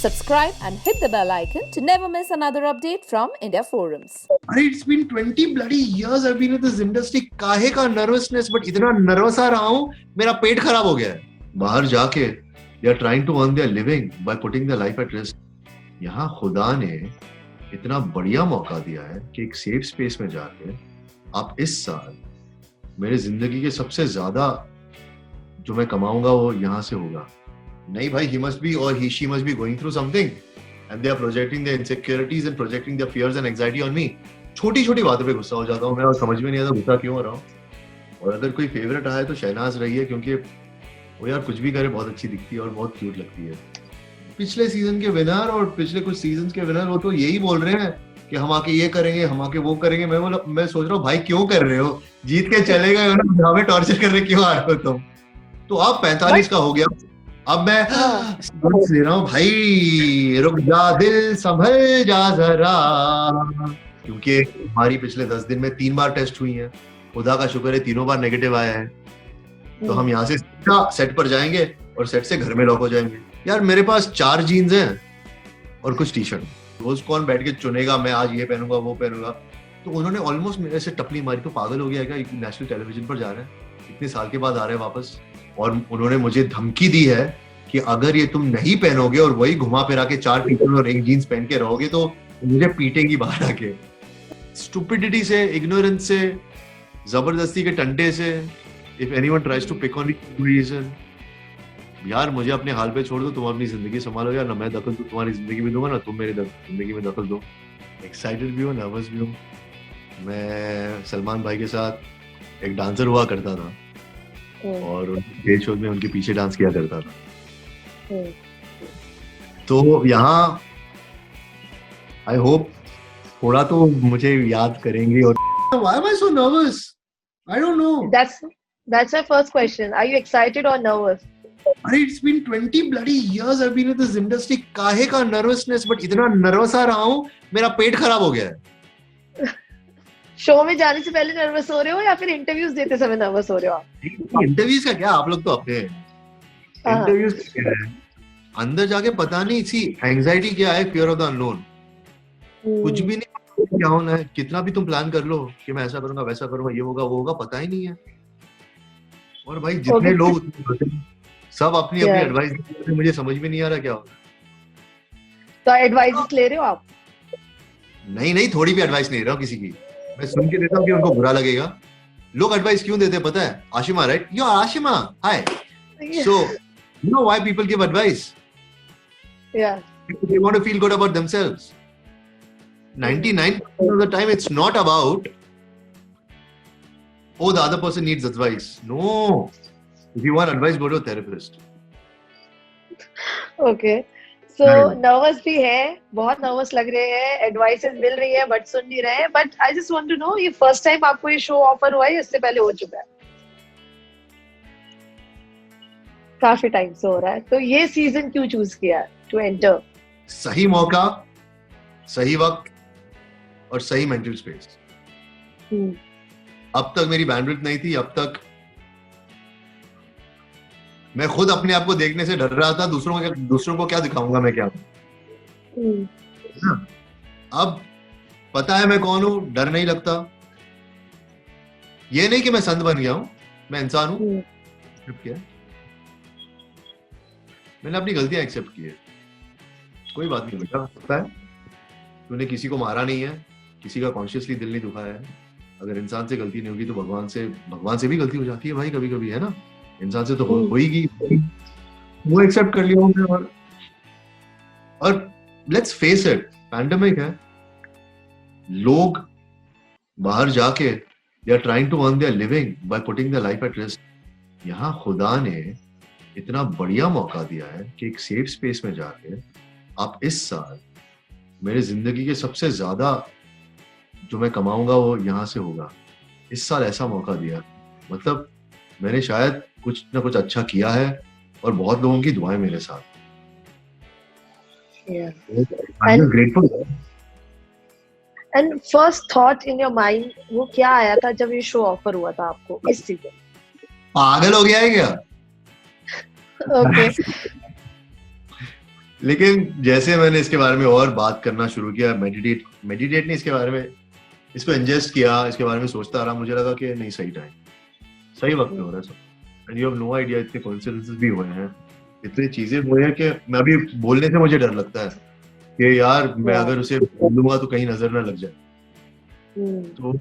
Subscribe and hit the bell icon to never miss another update from India Forums. अरे it's been 20 bloody years I've been in this industry. काहे का nervousness, but इतना nervous आ रहा हूँ, मेरा पेट खराब हो गया है. बाहर जाके they are trying to earn their living by putting their life at risk. यहाँ खुदा ने इतना बढ़िया मौका दिया है कि एक सेफ स्पेस में जाके आप इस साल मेरे जिंदगी के सबसे ज्यादा जो मैं कमाऊंगा वो यहाँ से होगा. नहीं भाई, he must be or she must be going through something and they are projecting their insecurities and projecting their fears and anxiety on me. छोटी छोटी बातों पे गुस्सा हो जाता हूँ मैं और समझ में नहीं आता गुस्सा क्यों हो रहा हूँ. और अगर कोई फेवरेट आया तो शहनाज रही है, क्योंकि वो यार कुछ भी करे बहुत अच्छी दिखती है और बहुत क्यूट लगती है. पिछले सीजन के विनर और पिछले कुछ सीजन के विनर वो तो यही बोल रहे हैं कि हम आके ये करेंगे, हम आके वो करेंगे. मैं सोच रहा हूँ भाई क्यों कर रहे हो, जीत के चले गए ना, हमें टॉर्चर करने क्यों आ रहे हो तुम. तो अब 45 का हो गया, अब मैं सांस ले रहा हूँ भाई, रुक जा दिल संभल जा जरा, क्योंकि हमारी पिछले 10 दिन में 3 बार टेस्ट हुई है. खुदा का शुक्र है तीनों बार नेगेटिव आया है. तो हम यहाँ से सेट पर जाएंगे और सेट से घर में लॉक हो जाएंगे. यार मेरे पास 4 जीन्स हैं और कुछ टी शर्ट. रोज कौन बैठ के चुनेगा मैं आज ये पहनूंगा वो पहनूंगा. तो उन्होंने ऑलमोस्ट मेरे से टपली मारी. तो पागल हो गया क्या, नेशनल टेलीविजन पर जा रहे हैं, इतने साल के बाद आ रहे हैं वापस. और उन्होंने मुझे धमकी दी है कि अगर ये तुम नहीं पहनोगे और वही घुमा फिरा के 4 टी शर्ट और 1 जीन्स पहन के रहोगे तो मुझे पीटेंगी बाहर आके. स्टुपिडिटी से, इग्नोरेंस से, जबरदस्ती के टंटे से, if anyone tries to pick on reason, यार मुझे अपने हाल पे छोड़ दो, तुम अपनी जिंदगी संभालो यार. ना मैं दखल दूं तुम्हारी जिंदगी में दूंगा, ना तुम मेरी जिंदगी में दखल दो. एक्साइटेड भी हूँ, नर्वस भी हूँ. मैं सलमान भाई के साथ एक डांसर हुआ करता था और उनके शो में उनके पीछे डांस किया करता था. तो यहाँ आई होप थोड़ा तो मुझे याद करेंगे. और Why am I so nervous? I don't know. That's my first question. Are you excited or nervous? अरे it's been 20 bloody years I've been in this industry. काहे का nervousness, but इतना nervous आ रहा हूँ, मेरा पेट खराब हो गया है. शो में जाने से पहले नर्वस हो रहे हो या फिर इंटरव्यूज देते समय नर्वस हो रहे हो आप? इंटरव्यूज का क्या, आप लोग तो अपने इंटरव्यूज क्या है, अंदर जाके पता नहीं. सी एंजाइटी क्या है, फियर ऑफ द अननोन. कुछ भी नहीं क्या होना है, कितना भी तुम प्लान कर लो कि मैं ऐसा करूंगा वैसा करूंगा, ये होगा वो होगा, पता ही नहीं है. और भाई जितने लोग सब अपनी अपनी एडवाइस देते हैं, मुझे समझ में नहीं आ रहा क्या होगा. तो एडवाइस ले रहे हो आप? नहीं, थोड़ी भी एडवाइस नहीं ले रहा हूँ किसी की. मैं सुन के देता हूँ कि उनको बुरा लगेगा. लोग एडवाइस क्यों देते हैं पता है? Ashima, right? Yo Ashima, hi. So, you know why people give advice? Yeah. They want to feel good about themselves. 99% of the time, it's not about, oh, the other person needs advice. No. If you want advice, go to a therapist. Okay. So, nervous भी है, बहुत nervous लग रहे हैं, advices मिल रही है, but सुन नहीं रहे हैं. But I just want to know, ये first time आपको ये show offer हुआ है, इससे पहले हो चुका है? काफी टाइम से हो रहा है. तो ये सीजन क्यों चूज किया टू एंटर? सही मौका, सही वक्त और सही मेंटल स्पेस. अब तक मेरी बैंडविड्थ नहीं थी. अब तक मैं खुद अपने आप को देखने से डर रहा था. दूसरों को क्या दिखाऊंगा मैं क्या. अब पता है मैं कौन हूं, डर नहीं लगता. ये नहीं कि मैं संत बन गया हूं, मैं इंसान हूं. मैंने अपनी गलतियां एक्सेप्ट की है. कोई बात नहीं बेटा, पता है तूने किसी को मारा नहीं है, किसी का कॉन्शियसली दिल नहीं दुखाया है. अगर इंसान से गलती नहीं होगी तो भगवान से भी गलती हो जाती है भाई कभी कभी, है ना. इंसान से तो होगी, वो एक्सेप्ट कर लिया हमने. और लेट्स फेस इट, पैंडेमिक है. लोग बाहर जाके they are trying to earn their living by putting their life at risk. यहाँ खुदा ने इतना बढ़िया मौका दिया है कि एक सेफ स्पेस में जाके आप इस साल मेरे जिंदगी के सबसे ज्यादा जो मैं कमाऊंगा वो यहाँ से होगा. इस साल ऐसा मौका दिया, मतलब मैंने शायद कुछ ना कुछ अच्छा किया है और बहुत लोगों की दुआएं मेरे साथ. Grateful. And first thought in your mind वो क्या आया था जब ये शो ऑफर हुआ था आपको इस सीजन? पागल हो गया है क्या? Okay. लेकिन जैसे मैंने इसके बारे में और बात करना शुरू किया, मेडिटेट नहीं, इसके बारे में, इसको इंजेस्ट किया, इसके बारे में सोचता रहा, मुझे लगा कि नहीं, सही टाइम, सही वक्त पे हो रहा है सब। And you have no idea, इतने कोइंसिडेंसेस भी हुए हैं, इतनी चीजें हुई हैं कि मैं अभी बोलने से मुझे डर लगता है कि यार मैं अगर उसे बोलूंगा तो कहीं नजर ना लग जाए। तो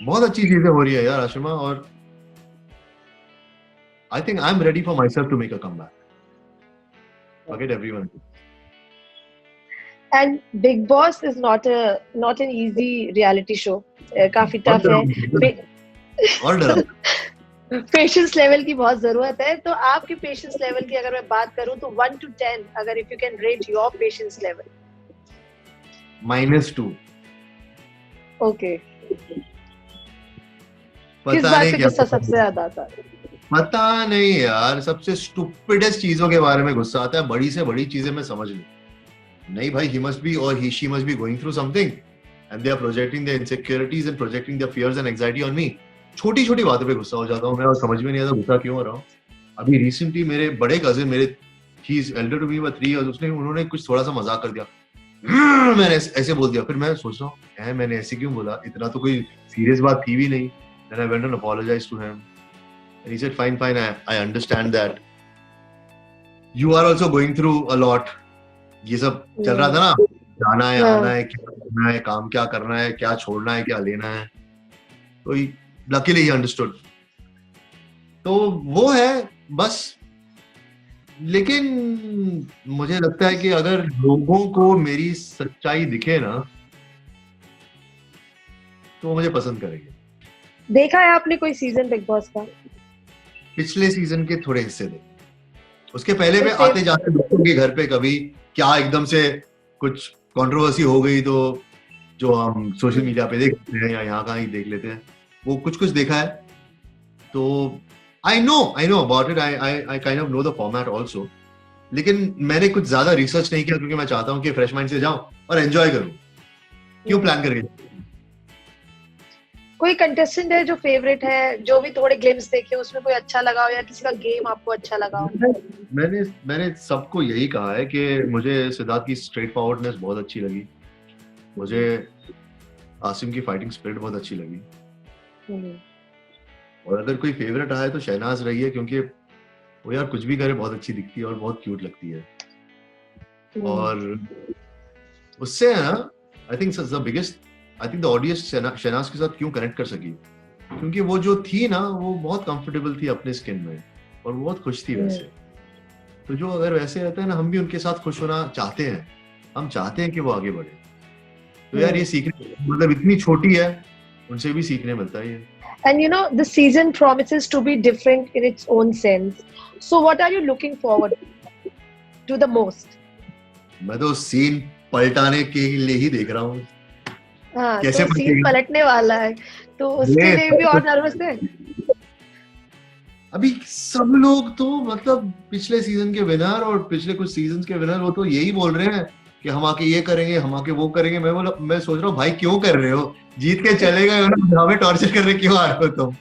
बहुत अच्छी चीजें हो रही है यार आशिमा, और I think I am ready for myself to make a comeback. Forget everyone. And Big Boss is not an easy reality show. काफी टफ है, और डरा पेशेंस लेवल की बहुत जरूरत है। तो आपके पेशेंस लेवल की अगर मैं बात करूं तो 1 to 10, अगर if you can rate your patience level. -2। Okay, किस पता बात नहीं पे क्या, गुस्सा सबसे ज्यादा आता है? पता नहीं यार, सबसे स्टूपिडेस्ट चीजों के बारे में गुस्सा आता है। बड़ी से बड़ी चीजें मैं समझ लूं, नहीं भाई, he must be or she must be going through something and they are projecting their insecurities and projecting their fears and anxiety on me। छोटी छोटी बातों पे गुस्सा हो जाता हूँ मैं, और समझ में नहीं आता गुस्सा क्यों हो रहा हूँ। अभी रिसेंटली मेरे बड़े कजिन, मेरे he is elder to me by 3 years, उन्होंने कुछ थोड़ा सा मजाक कर दिया, मैंने ऐसे बोल दिया। फिर मैं सोच रहा हूँ मैंने ऐसे क्यों बोला, इतना तो कोई सीरियस बात थी भी नहीं। Then I went and apologized to him and he said fine, I understand that you are also going through a lot। ये सब चल रहा था ना, जाना है, आना है, क्या करना है, काम क्या करना है, क्या छोड़ना है, क्या लेना है। तो लकीली ही अंडरस्टूड। तो वो है बस। लेकिन मुझे लगता है कि अगर लोगों को मेरी सच्चाई दिखे ना तो मुझे पसंद करेंगे। देखा है आपने कोई सीजन बिग बॉस का? पिछले सीजन के थोड़े हिस्से देखे, उसके पहले में आते जाते लोगों के घर पे कभी क्या एकदम से कुछ कंट्रोवर्सी हो गई तो जो हम सोशल मीडिया पे देखते हैं या यहाँ कहीं देख लेते हैं, वो कुछ देखा है। तो I know about it, I kind of know the format also. लेकिन मैंने कुछ ज्यादा रिसर्च नहीं किया क्योंकि मैं चाहता हूँ कि फ्रेश माइंड से जाऊं और एंजॉय करूं। क्यों प्लान करके? कोई कंटेस्टेंट है जो फेवरेट है, जो भी थोड़े ग्लिम्स देखे उसमें कोई अच्छा लगा हो, या किसी का गेम आपको अच्छा लगा हो? मैंने सबको यही कहा है कि मुझे सिद्धार्थ की स्ट्रेट फॉरवर्डनेस बहुत अच्छी लगी, मुझे आसिम की फाइटिंग स्पिरिट बहुत अच्छी लगी, और अगर कोई फेवरेट आया तो शहनाज रही है, क्योंकि वो यार कुछ भी करे बहुत अच्छी दिखती है और बहुत क्यूट लगती है। और उससे है ना, I think the biggest, I think the audience Shehnaaz के साथ क्यों कनेक्ट कर सकी, क्योंकि वो जो थी ना वो बहुत कंफर्टेबल थी अपने स्किन में और वो बहुत खुश थी वैसे। तो जो अगर वैसे रहता है ना, हम भी उनके साथ खुश होना चाहते हैं, हम चाहते हैं कि वो आगे बढ़े। तो यार ये सीखने, मतलब इतनी छोटी है, उनसे भी सीखने मिलता है ये। And you know, the season promises to be different in its own sense. So what are you looking forward to the most? मैं तो सीन पलटाने के लिए ही देख रहा हूँ। हाँ, कैसे तो सीन पलटने वाला है, तो उसके लिए भी और नर्वस है। अभी सब लोग तो मतलब पिछले सीजन के विनर और पिछले कुछ सीजन के विनर, वो तो यही बोल रहे हैं कि हम आके ये करेंगे, हम आके वो करेंगे। मैं सोच रहा हूँ भाई क्यों कर रहे हो, जीत के चले गए हो ना, हमें टॉर्चर कर रहे क्यों आ रहे हो तुम?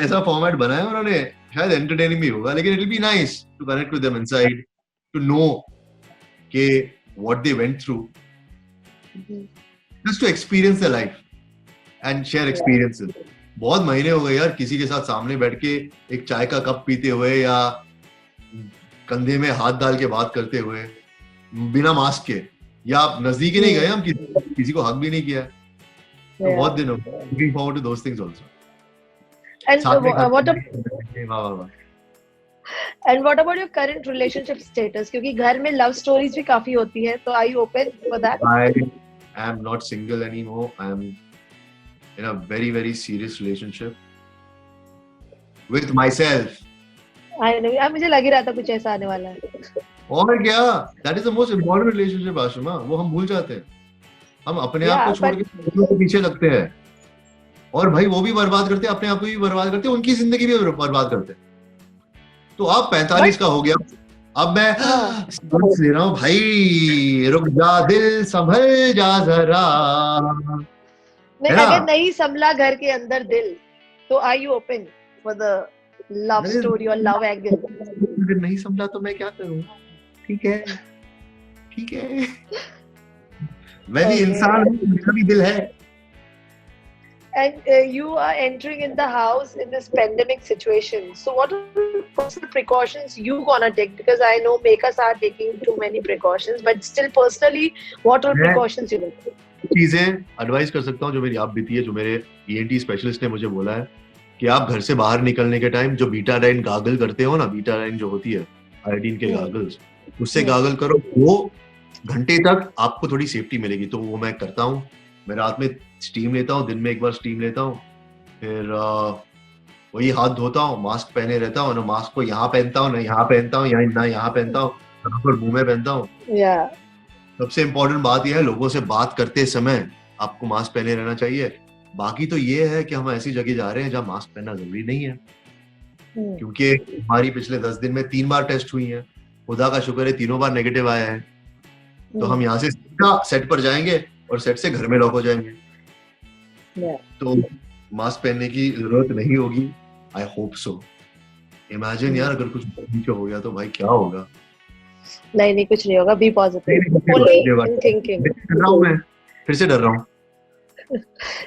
ऐसा फॉर्मेट बनाया उन्होंने, शायद एंटरटेनिंग भी होगा, लेकिन it will be nice to connect with them inside, to know कि what they went through, just to experience the life and share experiences. बहुत महीने हो गए यार किसी के साथ सामने बैठ के एक चाय का कप पीते हुए या कंधे में हाथ डाल के बात करते हुए बिना मास्क के, या नजदीक ही नहीं गए हम, किसी को हक भी नहीं किया। तो बहुत दिन हो गए, looking forward to those things also. And what about your current relationship status? क्योंकि घर में लव स्टोरीज भी काफी होती है, तो are you open for that? I am not single anymore. I am in a very, very serious relationship with myself. मुझे लग ही रहा था कुछ ऐसा आने वाला है। और क्या, that is the most important relationship Ashima, वो हम भूल जाते हैं। हम अपने आप को छोड़ के दूसरों के पीछे लगते हैं, और भाई वो भी बर्बाद करते हैं, अपने आप को भी बर्बाद करते हैं, उनकी जिंदगी भी बर्बाद करते हैं। तो अब 45 का हो गया, अब मैं सांस ले रहा हूँ, भाई रुक जा दिल संभल जा जरा। नहीं, अगर नहीं संभला घर के अंदर दिल, तो are you open for the love story और लव एंगल? अगर नहीं समझा तो मैं क्या करूँ? ठीक है, ठीक है। मैं भी इंसान हूँ, मेरा भी दिल है। And you are entering in the house in this pandemic situation. So what are the personal precautions you gonna take? Because I know makers are taking too many precautions, but still personally, what are precautions you will take? चीजें advice कर सकता हूँ जो मेरी आप बीती है, जो मेरे ENT स्पेशलिस्ट ने मुझे बोला है कि आप घर से बाहर निकलने के टाइम जो बीटाडाइन गागल करते हो ना, बीटाडाइन जो होती है आयोडीन के गागल्स, उससे गागल करो, 2 घंटे तक आपको थोड़ी सेफ्टी मिलेगी। तो वो मैं करता हूँ। मैं रात में स्टीम लेता हूँ, दिन में एक बार स्टीम लेता हूँ, फिर वही हाथ धोता हूँ, मास्क पहने रहता हूँ ना, मास्क को यहाँ पहनता हूँ ना यहाँ पहनता हूँ, ना यहाँ पहनता हूँ, मुंह में पहनता हूँ। सबसे इम्पोर्टेंट बात यह है, लोगों से बात करते समय आपको मास्क पहने रहना चाहिए। बाकी तो ये है कि हम ऐसी जगह जा रहे हैं जहाँ मास्क पहनना जरूरी नहीं है, क्योंकि हमारी पिछले 10 दिन में 3 बार टेस्ट हुई है। खुदा का शुक्र है, तीनों बार नेगेटिव आया है। तो हम यहाँ से सीधा सेट पर जाएंगे और सेट से घर में लॉक हो जाएंगे। तो मास्क पहनने की जरूरत नहीं होगी। I hope so. इमेजिन यार, अगर कुछ हो गया तो भाई क्या होगा? नहीं कुछ नहीं होगा। Be positive, only in thinking. डर रहा हूँ मैं, फिर से डर रहा हूँ।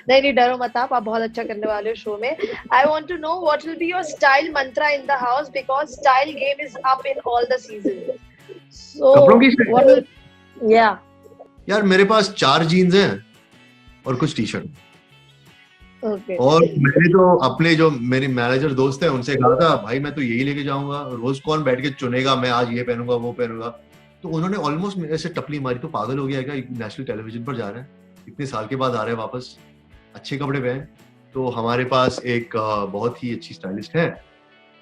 नहीं डरो मत आप बहुत अच्छा करने वाले हो शो में। I want to know what will be your style mantra in the house, because style game is up in all the season. So कपड़ों की व्हाट विल यार मेरे पास 4 जीन्स हैं और कुछ टी शर्ट। Okay. और मैंने तो अपने जो मेरे मैनेजर दोस्त हैं उनसे कहा था, भाई मैं तो यही लेके जाऊंगा, रोज कौन बैठ के चुनेगा मैं आज ये पहनूंगा वो पहनूंगा। तो उन्होंने ऑलमोस्ट मेरे से टपली मारी, तो पागल हो गया क्या, नेशनल टेलीविजन पर जा रहे हैं, इतने साल के बाद आ रहे हैं वापस, अच्छे कपड़े पहन। तो हमारे पास एक बहुत ही अच्छी स्टाइलिस्ट है,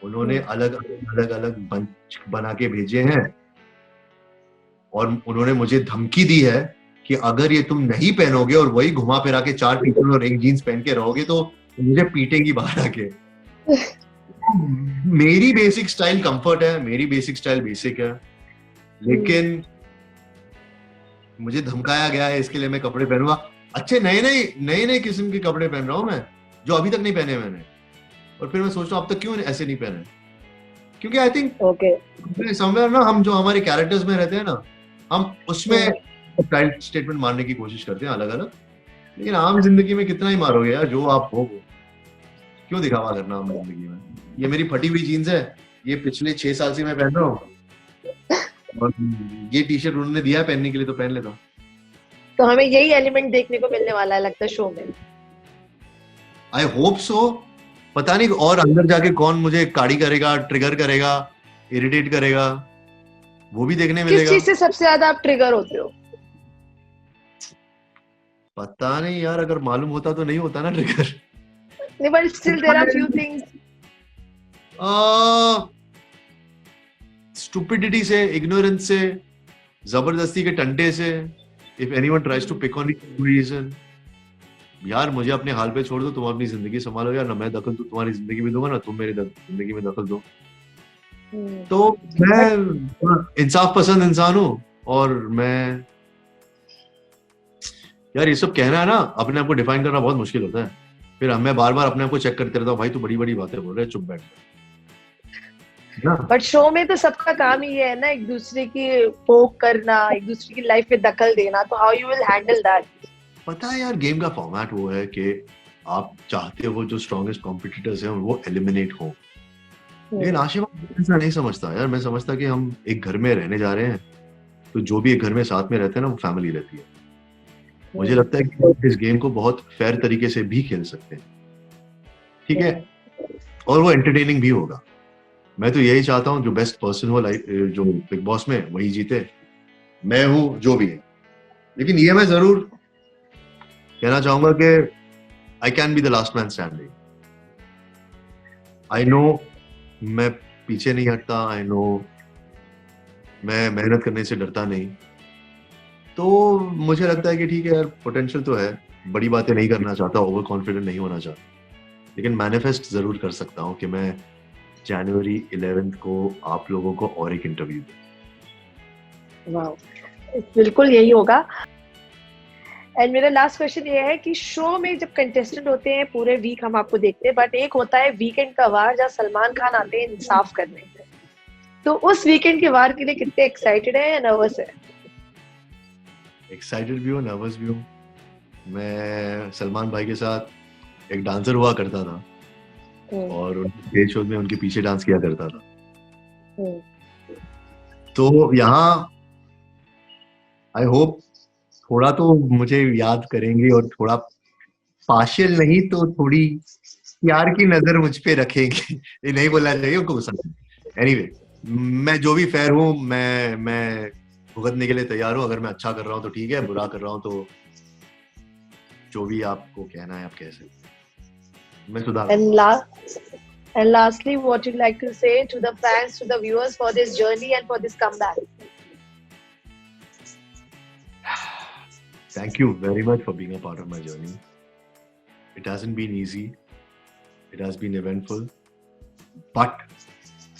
उन्होंने अलग अलग बंच बना के भेजे हैं और उन्होंने मुझे धमकी दी है कि अगर ये तुम नहीं पहनोगे और वही घुमा फिरा के 4 टी-शर्ट और 1 जीन्स पहन के रहोगे तो मुझे पीटेंगी बाहर आके। मेरी बेसिक स्टाइल कंफर्ट है, मेरी बेसिक स्टाइल बेसिक है, लेकिन मुझे धमकाया गया है, इसके लिए मैं कपड़े पहनूंगा। अच्छे नए किस्म के कपड़े पहन रहा हूं मैं, जो अभी तक नहीं पहने मैंने। और फिर मैं सोच रहा हूं अब तक क्यों ऐसे नहीं पहने, क्योंकि आई थिंक समवेयर ना, हम जो हमारे कैरेक्टर्स में रहते हैं ना, हम उसमें स्टाइल स्टेटमेंट मारने की कोशिश करते हैं अलग अलग। लेकिन आम जिंदगी में कितना ही मारोगे यार, जो आप हो क्यों दिखावा करना आम जिंदगी में। ये मेरी फटी हुई जीन्स है, ये पिछले 6 साल से मैं पहन रहा हूँ, और ये टी शर्ट उन्होंने दिया पहनने के लिए तो पहन लेता हूँ। तो हमें यही एलिमेंट देखने को मिलने वाला है लगता है शो में। I hope so. पता नहीं और अंदर जाके कौन मुझे काड़ी करेगा, ट्रिगर करेगा, इरिटेट करेगा, वो भी देखने मिलेगा। किस चीज से सबसे ज्यादा आप ट्रिगर होते हो? पता नहीं यार, अगर मालूम होता तो नहीं होता ना ट्रिगर। नहीं, but still there are few things. Stupidity से, इग्नोरेंस से, जबरदस्ती के टंटे से, if anyone tries to pick on you reason, यार मुझे अपने हाल पे छोड़ दो, तुम अपनी जिंदगी संभालो यार, ना मैं दखल तो तुम्हारी जिंदगी में दूंगा, ना तुम मेरी जिंदगी में दखल दो। तो मैं इंसाफ पसंद इंसान हूँ, और मैं यार ये सब कहना है ना, अपने आप को डिफाइन करना बहुत मुश्किल होता है। फिर मैं बार बार अपने आप को चेक करते रहता हूँ, भाई तू बड़ी बड़ी बातें बोल रहा है, चुप बैठ। बट शो में तो सबका काम ही है ना, एक दूसरे की पोक करना, एक दूसरे की लाइफ में दखल देना। तो how you will handle that? पता है यार, गेम का फॉर्मेट वो है कि आप चाहते हो जो स्ट्रॉन्गेस्ट कॉम्पिटिटर्स हैं वो एलिमिनेट हो, लेकिन आशीर्वाद ऐसा नहीं समझता यार। मैं समझता कि हम एक घर में रहने जा रहे हैं, तो जो भी एक घर में साथ में रहते हैं ना, वो फैमिली रहती है। मुझे लगता है कि इस गेम को बहुत फेयर तरीके से भी खेल सकते हैं, ठीक है, और वो एंटरटेनिंग भी होगा। मैं तो यही चाहता हूँ जो बेस्ट पर्सन हो लाइफ, जो बिग बॉस में, वही जीते। मैं हूँ जो भी है, लेकिन ये मैं जरूर कहना चाहूंगा कि I can be the last man standing. I know मैं पीछे नहीं हटता, आई नो मैं मेहनत करने से डरता नहीं। तो मुझे लगता है कि ठीक है यार, पोटेंशियल तो है, बड़ी बातें नहीं करना चाहता, ओवर कॉन्फिडेंट नहीं होना चाहता, लेकिन मैनिफेस्ट जरूर कर सकता हूँ कि मैं जनवरी 11 को आप लोगों को और एक इंटरव्यू दूं। वाओ, बिल्कुल यही होगा। एंड मेरा लास्ट क्वेश्चन ये है कि शो में जब कंटेस्टेंट होते हैं पूरे वीक हम आपको देखते हैं, बट एक होता है वीकेंड का वार जहाँ सलमान खान आते हैं इंसाफ करने। तो उस वीकेंड के वार के लिए कितने एक्साइटेड है या नर्वस है? एक्साइटेड भी हूँ, नर्वस भी हूँ। मैं सलमान भाई के साथ एक डांसर हुआ करता था और उनके स्टेज शोज में उनके पीछे डांस किया करता था। तो यहाँ आई होप थोड़ा तो मुझे याद करेंगे और थोड़ा पार्शियल नहीं तो थोड़ी प्यार की नजर मुझ पे रखेंगे। ये नहीं बोलना चाहिए उनको गुस्सा। एनीवे, मैं जो भी फेयर हूँ मैं भुगतने के लिए तैयार हूँ। अगर मैं अच्छा कर रहा हूँ तो ठीक है, बुरा कर रहा हूँ तो जो भी आपको कहना है आप कह सकते। मैं सुधार। And lastly, what you'd like to say to the fans, to the viewers for this journey and for this comeback? Thank you very much for being a part of my journey. It hasn't been easy. It has been eventful. But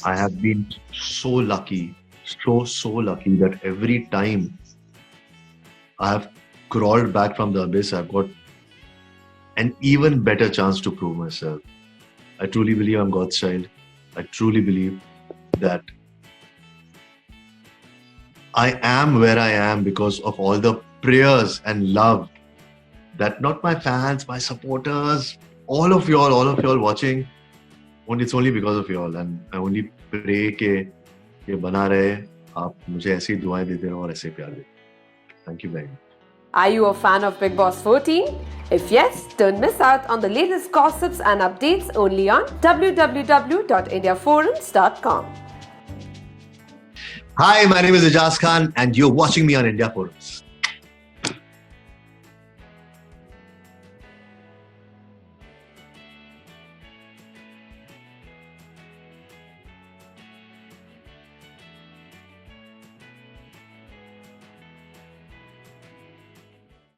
I have been so lucky, so lucky that every time I have crawled back from the abyss, I've got an even better chance to prove myself. I truly believe I'm God's child. I truly believe that I am where I am because of all the prayers and love that not my fans, my supporters, all of y'all watching, and it's only because of y'all. And I only pray कि ये बना रहे, आप मुझे ऐसी दुआएं देते रहो और ऐसे प्यार देते। Thank you very much. Are you a fan of Bigg Boss 14? If yes, don't miss out on the latest gossips and updates only on www.indiaforums.com. Hi, my name is Ijaz Khan and you're watching me on India Forums.